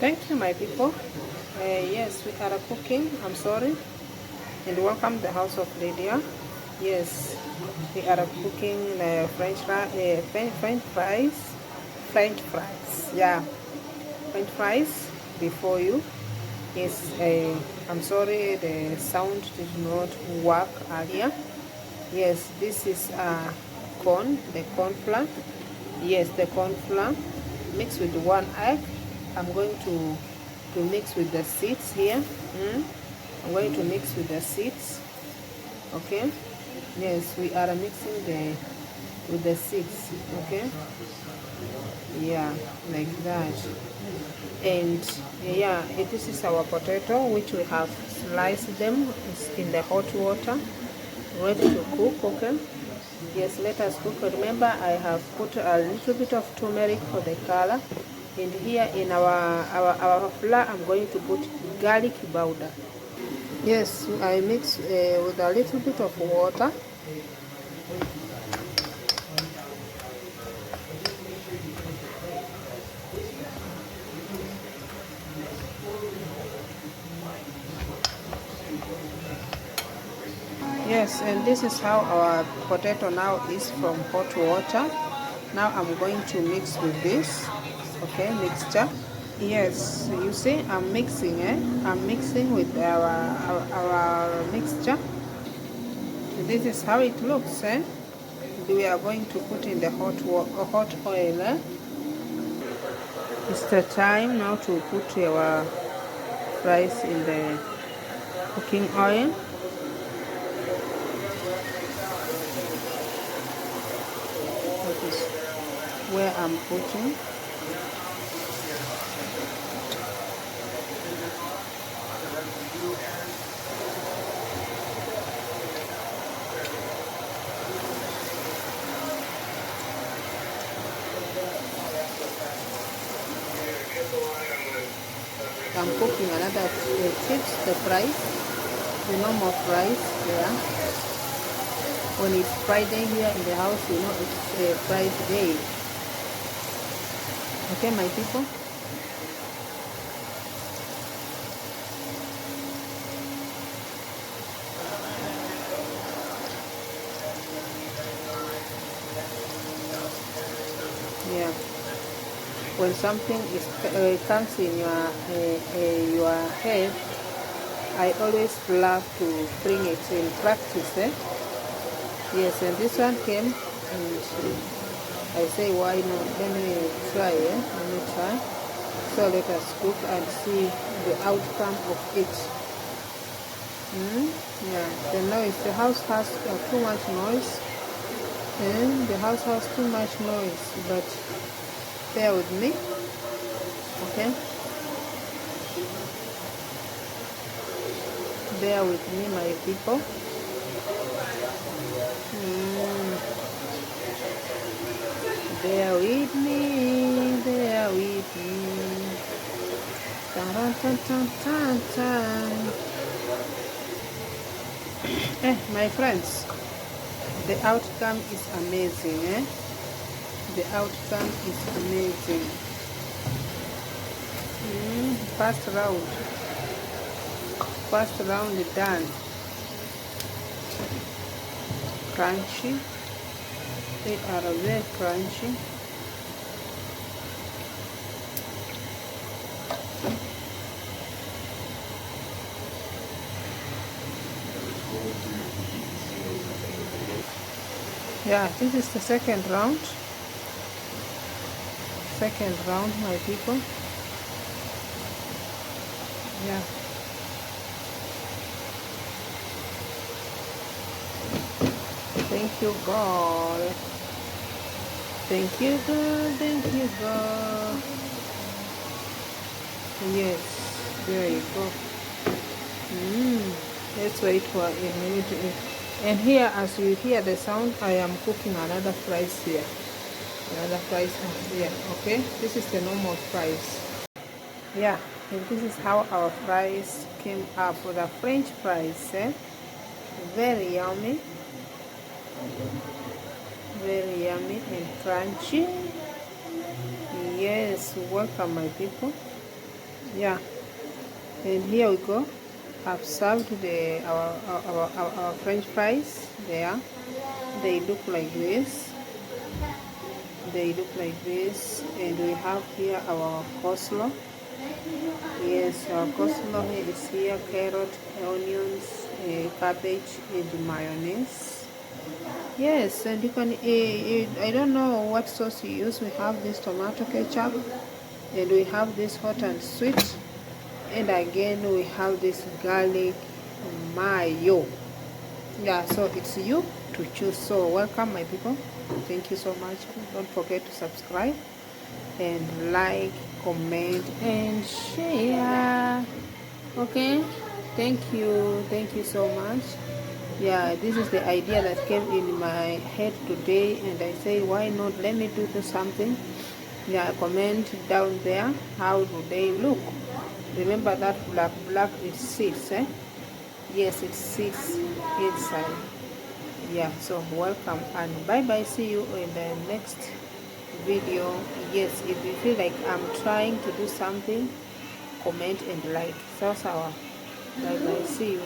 Thank you, my people. Yes, we are cooking. I'm sorry. And welcome to the house of Lydia. Yes, we are cooking French fries. French fries. Yeah, French fries before you. Yes, I'm sorry the sound did not work earlier. Yes, this is corn, the corn flour. Yes, the corn flour mixed with 1 egg. I'm going to mix with the seeds here. I'm going to mix with the seeds. Okay. Yes, we are mixing with the seeds. Okay. Yeah, like that. And yeah, this is our potato, which we have sliced them. It's in the hot water, ready to cook. Okay. Yes, let us cook. Remember, I have put a little bit of turmeric for the color. And here in our flour, I'm going to put garlic powder. Yes, I mix with a little bit of water. Yes, and this is how our potato now is from hot water. Now I'm going to mix with this, okay, mixture. Yes, you see I'm mixing, I'm mixing with our mixture. This is how it looks, We are going to put in the hot oil, It's the time now to put our fries in the cooking oil. That is where I'm putting. I'm cooking another chips, the fries, the normal fries there. When it's Friday here in the house, you know it's Friday. Okay, my people. Yeah. When something comes in your head, I always love to bring it in practice. Yes, and this one came, and I say, why not? Let me try. Let me try. So let us cook and see the outcome of it. Yeah, the noise. The house has too much noise. And the house has too much noise, but bear with me. Okay. Bear with me, my people. Bear with me, bear with me. Dun, dun, dun, dun, dun. My friends, the outcome is amazing. The outcome is amazing. First round. first round done. Crunchy. They are very crunchy. Yeah, this is the second round. Second round, my people. Yeah. Thank you, God. Thank you, God. Thank you, God. Yes, there you go. Let's wait for a minute. And here, as you hear the sound, I am cooking another fries here. Another fries here. Okay, this is the normal fries. Yeah, and this is how our fries came up with the French fries. Very yummy. Very yummy and crunchy. Yes, welcome my people. Yeah, and here we go. I've served our French fries there. They look like this. They look like this, and we have here our coleslaw. Yes, our coleslaw is here: carrot, onions, cabbage, and mayonnaise. Yes, and you can. I don't know what sauce you use. We have this tomato ketchup, and we have this hot and sweet, and again we have this garlic mayo. Yeah, so it's you to choose. So welcome my people. Thank you so much. Don't forget to subscribe and like, comment and share. Okay, thank you so much. Yeah, this is the idea that came in my head today, and I say, why not, let me do something. Yeah, comment down there, how do they look? Remember that black is seeds, yes, it's seeds inside. Yeah, so welcome and bye bye. See you in the next video. Yes, if you feel like I'm trying to do something, comment and like. So bye bye. See you.